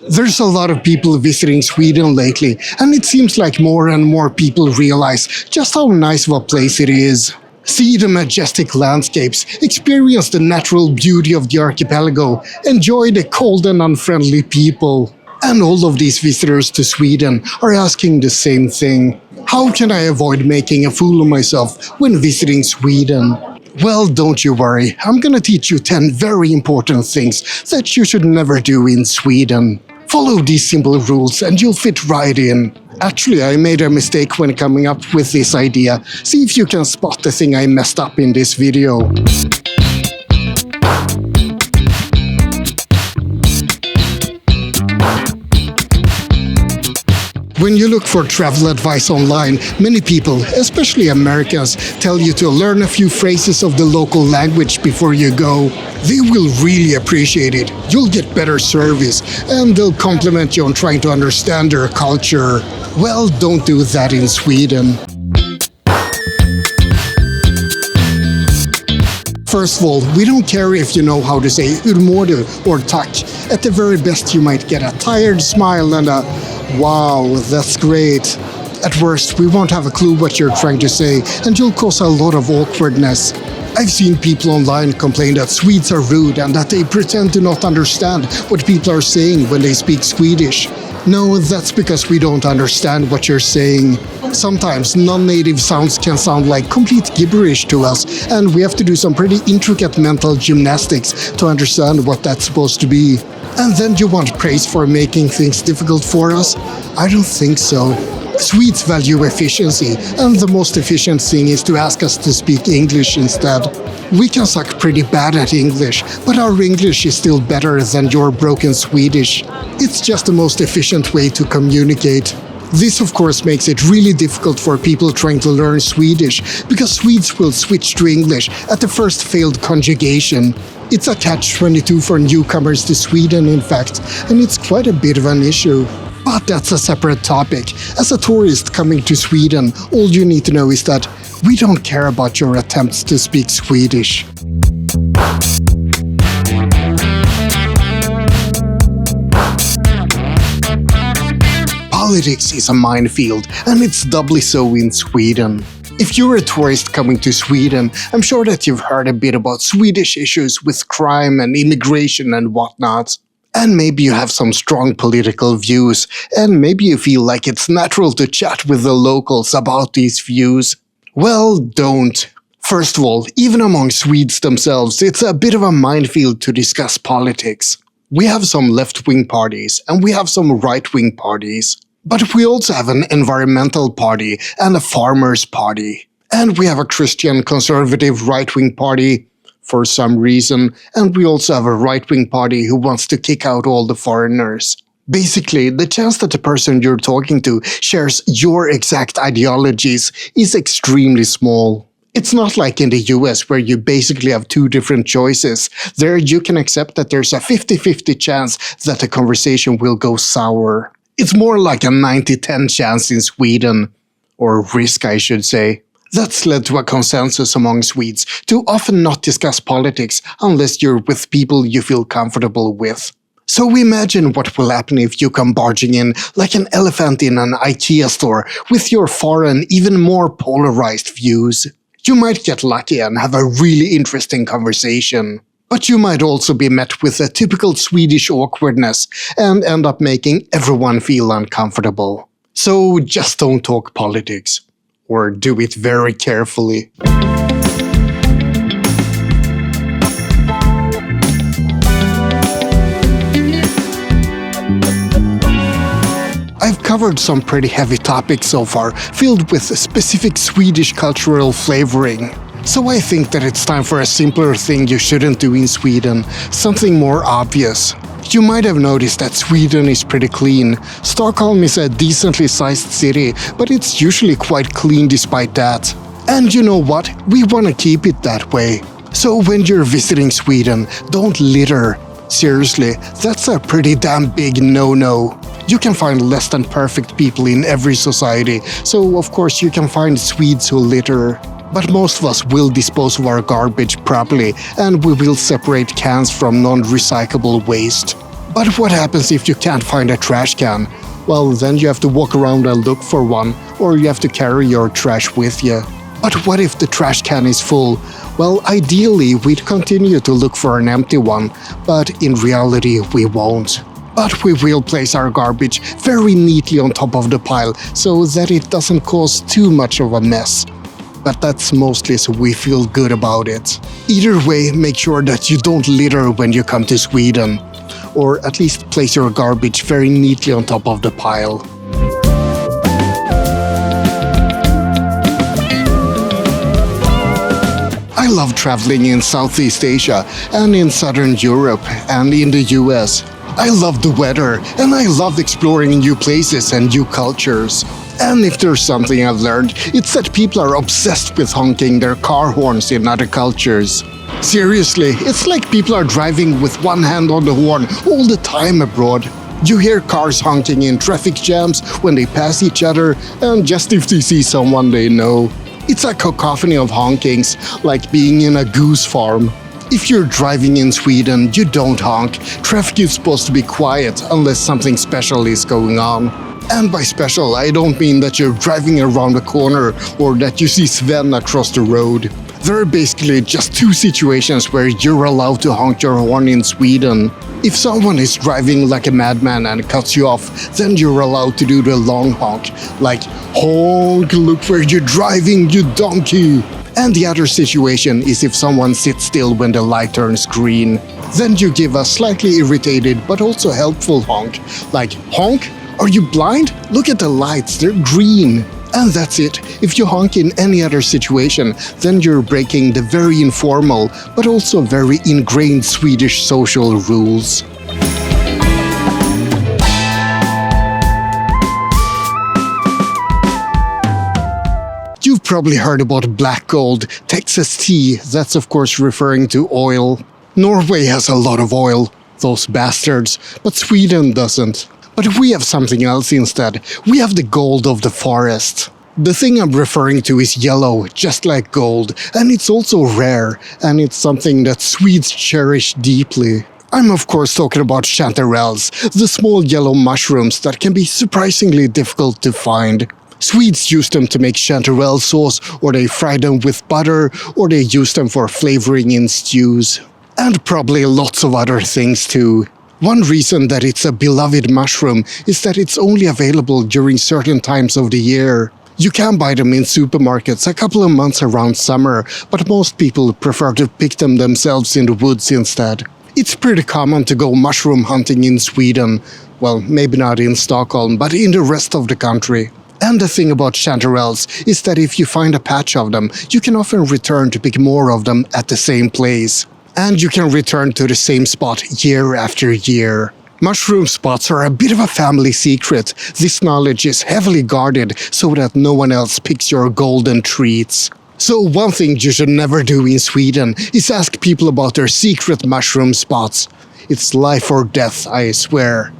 There's a lot of people visiting Sweden lately, and it seems like more and more people realize just how nice of a place it is. See the majestic landscapes, experience the natural beauty of the archipelago, enjoy the cold and unfriendly people. And all of these visitors to Sweden are asking the same thing. How can I avoid making a fool of myself when visiting Sweden? Well, don't you worry, I'm gonna teach you 10 very important things that you should never do in Sweden. Follow these simple rules and you'll fit right in. Actually, I made a mistake when coming up with this idea. See if you can spot the thing I messed up in this video. When you look for travel advice online, many people, especially Americans, tell you to learn a few phrases of the local language before you go. They will really appreciate it. You'll get better service, and they'll compliment you on trying to understand their culture. Well, don't do that in Sweden. First of all, we don't care if you know how to say hur mår du or tack. At the very best, you might get a tired smile and a wow, that's great. At worst, we won't have a clue what you're trying to say, and you'll cause a lot of awkwardness. I've seen people online complain that Swedes are rude and that they pretend to not understand what people are saying when they speak Swedish. No, that's because we don't understand what you're saying. Sometimes non-native sounds can sound like complete gibberish to us, and we have to do some pretty intricate mental gymnastics to understand what that's supposed to be. And then you want praise for making things difficult for us? I don't think so. Swedes value efficiency, and the most efficient thing is to ask us to speak English instead. We can suck pretty bad at English, but our English is still better than your broken Swedish. It's just the most efficient way to communicate. This, of course, makes it really difficult for people trying to learn Swedish, because Swedes will switch to English at the first failed conjugation. It's a catch-22 for newcomers to Sweden, in fact, and it's quite a bit of an issue. But that's a separate topic. As a tourist coming to Sweden, all you need to know is that we don't care about your attempts to speak Swedish. Politics is a minefield, and it's doubly so in Sweden. If you're a tourist coming to Sweden, I'm sure that you've heard a bit about Swedish issues with crime and immigration and whatnot. And maybe you have some strong political views, and maybe you feel like it's natural to chat with the locals about these views. Well, don't. First of all, even among Swedes themselves, it's a bit of a minefield to discuss politics. We have some left-wing parties, and we have some right-wing parties. But we also have an environmental party and a farmers' party. And we have a Christian conservative right-wing party, for some reason, and we also have a right-wing party who wants to kick out all the foreigners. Basically, the chance that the person you're talking to shares your exact ideologies is extremely small. It's not like in the US where you basically have two different choices. There you can accept that there's a 50-50 chance that the conversation will go sour. It's more like a 90-10 chance in Sweden, or risk I should say. That's led to a consensus among Swedes to often not discuss politics unless you're with people you feel comfortable with. So imagine what will happen if you come barging in like an elephant in an IKEA store with your foreign, even more polarized views. You might get lucky and have a really interesting conversation. But you might also be met with a typical Swedish awkwardness and end up making everyone feel uncomfortable. So just don't talk politics. Or do it very carefully. I've covered some pretty heavy topics so far, filled with specific Swedish cultural flavoring. So I think that it's time for a simpler thing you shouldn't do in Sweden, something more obvious. You might have noticed that Sweden is pretty clean. Stockholm is a decently sized city, but it's usually quite clean despite that. And you know what? We want to keep it that way. So when you're visiting Sweden, don't litter. Seriously, that's a pretty damn big no-no. You can find less than perfect people in every society, so of course you can find Swedes who litter. But most of us will dispose of our garbage properly, and we will separate cans from non-recyclable waste. But what happens if you can't find a trash can? Well, then you have to walk around and look for one, or you have to carry your trash with you. But what if the trash can is full? Well, ideally, we'd continue to look for an empty one, but in reality, we won't. But we will place our garbage very neatly on top of the pile so that it doesn't cause too much of a mess. But that's mostly so we feel good about it. Either way, make sure that you don't litter when you come to Sweden. Or at least place your garbage very neatly on top of the pile. I love traveling in Southeast Asia and in Southern Europe and in the US. I love the weather and I love exploring new places and new cultures. And if there's something I've learned, it's that people are obsessed with honking their car horns in other cultures. Seriously, it's like people are driving with one hand on the horn all the time abroad. You hear cars honking in traffic jams when they pass each other and just if they see someone they know. It's a cacophony of honkings, like being in a goose farm. If you're driving in Sweden, you don't honk. Traffic is supposed to be quiet unless something special is going on. And by special, I don't mean that you're driving around a corner or that you see Sven across the road. There are basically just two situations where you're allowed to honk your horn in Sweden. If someone is driving like a madman and cuts you off, then you're allowed to do the long honk, like honk, look where you're driving, you donkey. And the other situation is if someone sits still when the light turns green. Then you give a slightly irritated but also helpful honk, like honk, are you blind? Look at the lights, they're green. And that's it. If you honk in any other situation, then you're breaking the very informal but also very ingrained Swedish social rules. You've probably heard about black gold, Texas tea, that's of course referring to oil. Norway has a lot of oil, those bastards, but Sweden doesn't. But we have something else instead. We have the gold of the forest. The thing I'm referring to is yellow, just like gold, and it's also rare, and it's something that Swedes cherish deeply. I'm of course talking about chanterelles, the small yellow mushrooms that can be surprisingly difficult to find. Swedes use them to make chanterelle sauce, or they fry them with butter, or they use them for flavoring in stews. And probably lots of other things too. One reason that it's a beloved mushroom is that it's only available during certain times of the year. You can buy them in supermarkets a couple of months around summer, but most people prefer to pick them themselves in the woods instead. It's pretty common to go mushroom hunting in Sweden. Well, maybe not in Stockholm, but in the rest of the country. And the thing about chanterelles is that if you find a patch of them, you can often return to pick more of them at the same place. And you can return to the same spot year after year. Mushroom spots are a bit of a family secret. This knowledge is heavily guarded so that no one else picks your golden treats. So one thing you should never do in Sweden is ask people about their secret mushroom spots. It's life or death, I swear.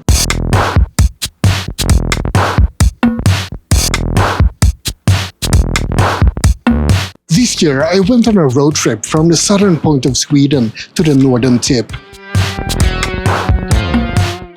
This year, I went on a road trip from the southern point of Sweden to the northern tip.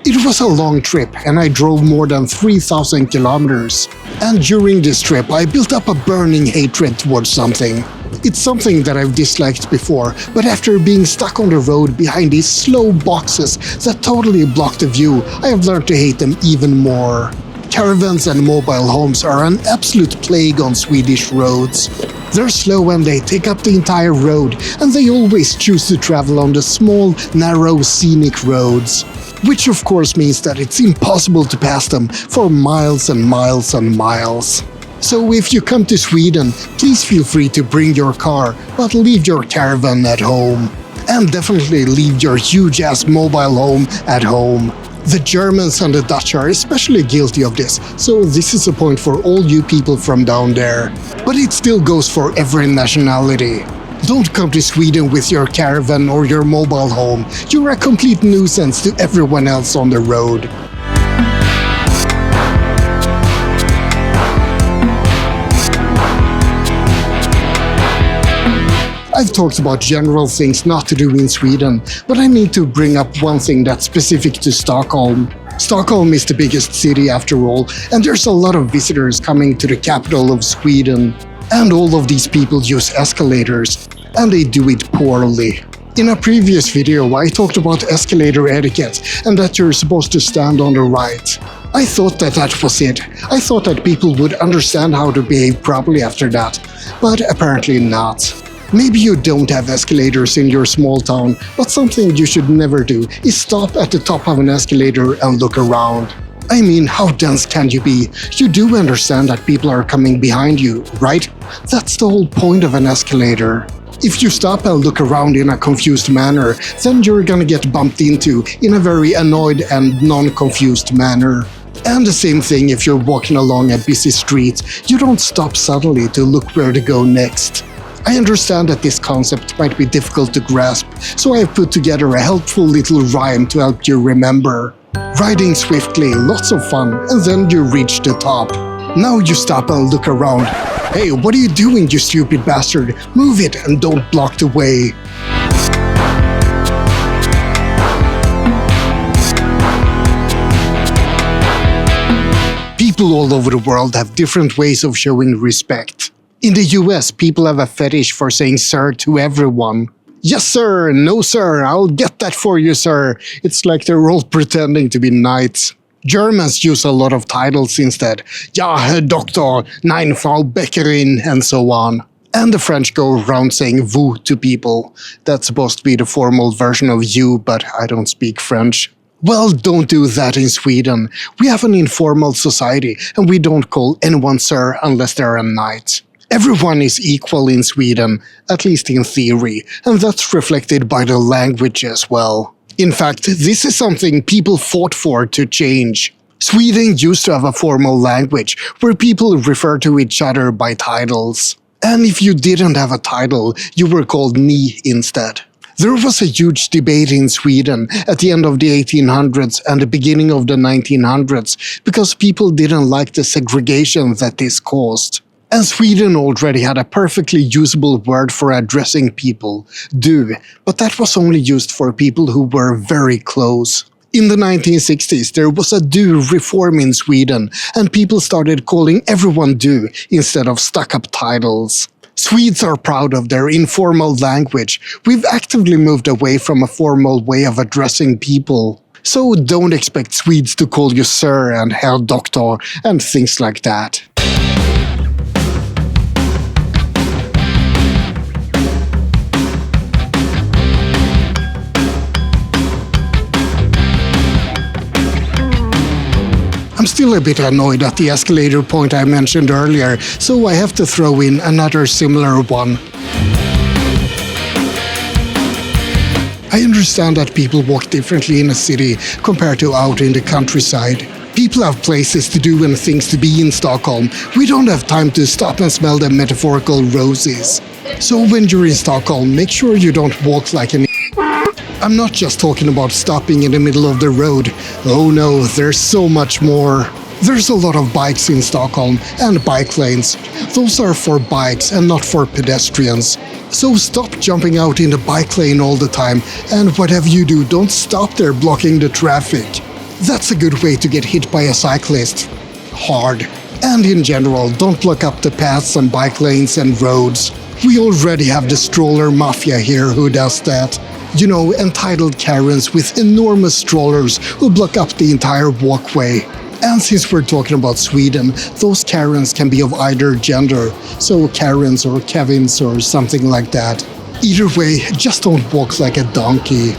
It was a long trip and I drove more than 3,000 kilometers. And during this trip, I built up a burning hatred towards something. It's something that I've disliked before, but after being stuck on the road behind these slow boxes that totally block the view, I have learned to hate them even more. Caravans and mobile homes are an absolute plague on Swedish roads. They're slow and they take up the entire road, and they always choose to travel on the small, narrow, scenic roads. Which of course means that it's impossible to pass them for miles and miles and miles. So if you come to Sweden, please feel free to bring your car, but leave your caravan at home. And definitely leave your huge-ass mobile home at home. The Germans and the Dutch are especially guilty of this, so this is a point for all you people from down there. But it still goes for every nationality. Don't come to Sweden with your caravan or your mobile home. You're a complete nuisance to everyone else on the road. I've talked about general things not to do in Sweden, but I need to bring up one thing that's specific to Stockholm. Stockholm is the biggest city after all, and there's a lot of visitors coming to the capital of Sweden. And all of these people use escalators, and they do it poorly. In a previous video, I talked about escalator etiquette and that you're supposed to stand on the right. I thought that was it. I thought that people would understand how to behave properly after that, but apparently not. Maybe you don't have escalators in your small town, but something you should never do is stop at the top of an escalator and look around. I mean, how dense can you be? You do understand that people are coming behind you, right? That's the whole point of an escalator. If you stop and look around in a confused manner, then you're gonna get bumped into in a very annoyed and non-confused manner. And the same thing if you're walking along a busy street, you don't stop suddenly to look where to go next. I understand that this concept might be difficult to grasp, so I've put together a helpful little rhyme to help you remember. Riding swiftly, lots of fun, and then you reach the top. Now you stop and look around. Hey, what are you doing, you stupid bastard? Move it and don't block the way. People all over the world have different ways of showing respect. In the US, people have a fetish for saying sir to everyone. Yes sir, no sir, I'll get that for you sir. It's like they're all pretending to be knights. Germans use a lot of titles instead. Ja, Herr Doktor, nein, Frau Bäckerin, and so on. And the French go around saying vous to people. That's supposed to be the formal version of you, but I don't speak French. Well, don't do that in Sweden. We have an informal society, and we don't call anyone sir unless they're a knight. Everyone is equal in Sweden, at least in theory, and that's reflected by the language as well. In fact, this is something people fought for to change. Sweden used to have a formal language where people refer to each other by titles. And if you didn't have a title, you were called ni instead. There was a huge debate in Sweden at the end of the 1800s and the beginning of the 1900s because people didn't like the segregation that this caused. And Sweden already had a perfectly usable word for addressing people, du, but that was only used for people who were very close. In the 1960s, there was a du reform in Sweden, and people started calling everyone du instead of stuck-up titles. Swedes are proud of their informal language. We've actively moved away from a formal way of addressing people. So don't expect Swedes to call you sir and Herr Doktor and things like that. I'm still a bit annoyed at the escalator point I mentioned earlier, so I have to throw in another similar one. I understand that people walk differently in a city compared to out in the countryside. People have places to do and things to be in Stockholm. We don't have time to stop and smell the metaphorical roses. So when you're in Stockholm, make sure you don't walk like an I'm not just talking about stopping in the middle of the road. Oh no, there's so much more. There's a lot of bikes in Stockholm and bike lanes. Those are for bikes and not for pedestrians. So stop jumping out in the bike lane all the time, and whatever you do, don't stop there blocking the traffic. That's a good way to get hit by a cyclist. Hard. And in general, don't block up the paths and bike lanes and roads. We already have the stroller mafia here who does that. You know, entitled Karens with enormous strollers who block up the entire walkway. And since we're talking about Sweden, those Karens can be of either gender, so Karens or Kevins or something like that. Either way, just don't walk like a donkey.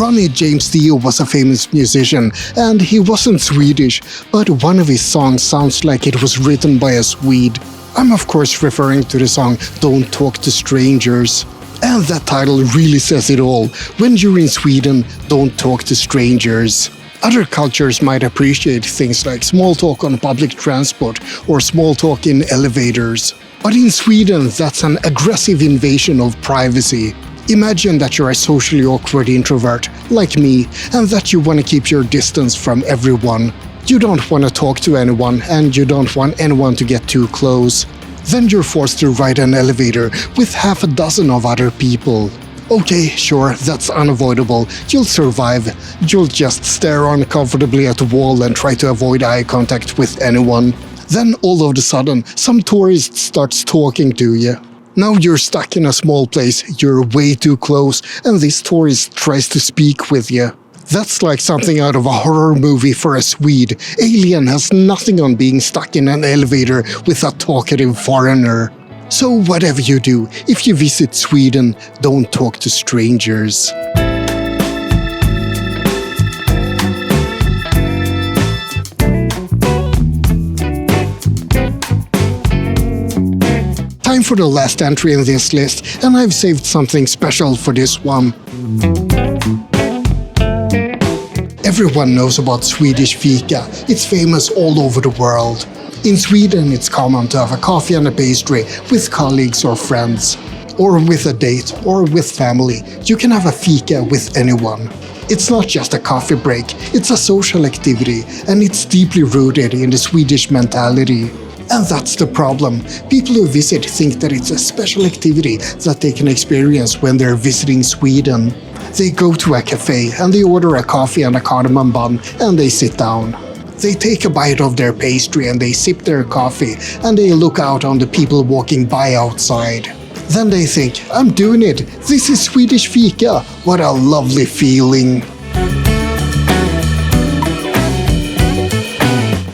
Ronnie James Dio was a famous musician, and he wasn't Swedish, but one of his songs sounds like it was written by a Swede. I'm of course referring to the song Don't Talk to Strangers. And that title really says it all. When you're in Sweden, don't talk to strangers. Other cultures might appreciate things like small talk on public transport or small talk in elevators. But in Sweden, that's an aggressive invasion of privacy. Imagine that you're a socially awkward introvert, like me, and that you want to keep your distance from everyone. You don't want to talk to anyone, and you don't want anyone to get too close. Then you're forced to ride an elevator with half a dozen of other people. Okay, sure, that's unavoidable. You'll survive. You'll just stare uncomfortably at the wall and try to avoid eye contact with anyone. Then all of a sudden, some tourist starts talking to you. Now you're stuck in a small place, you're way too close, and this tourist tries to speak with you. That's like something out of a horror movie for a Swede. Alien has nothing on being stuck in an elevator with a talkative foreigner. So whatever you do, if you visit Sweden, don't talk to strangers. Time for the last entry in this list, and I've saved something special for this one. Everyone knows about Swedish fika. It's famous all over the world. In Sweden, it's common to have a coffee and a pastry with colleagues or friends. Or with a date, or with family. You can have a fika with anyone. It's not just a coffee break, it's a social activity, and it's deeply rooted in the Swedish mentality. And that's the problem. People who visit think that it's a special activity that they can experience when they're visiting Sweden. They go to a cafe and they order a coffee and a cardamom bun and they sit down. They take a bite of their pastry and they sip their coffee and they look out on the people walking by outside. Then they think, I'm doing it. This is Swedish fika. What a lovely feeling.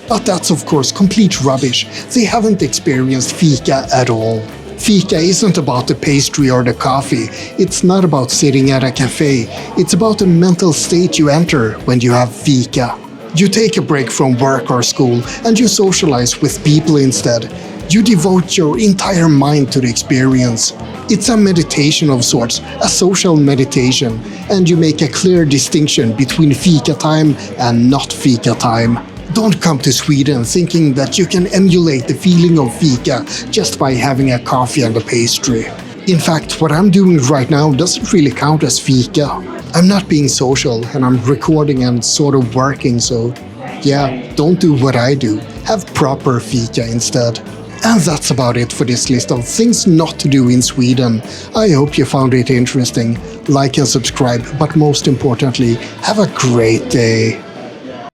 But that's of course complete rubbish. They haven't experienced fika at all. Fika isn't about the pastry or the coffee. It's not about sitting at a cafe. It's about the mental state you enter when you have fika. You take a break from work or school and you socialize with people instead. You devote your entire mind to the experience. It's a meditation of sorts, a social meditation, and you make a clear distinction between fika time and not fika time. Don't come to Sweden thinking that you can emulate the feeling of fika just by having a coffee and a pastry. In fact, what I'm doing right now doesn't really count as fika. I'm not being social and I'm recording and sort of working, so yeah, don't do what I do. Have proper fika instead. And that's about it for this list of things not to do in Sweden. I hope you found it interesting. Like and subscribe, but most importantly, have a great day.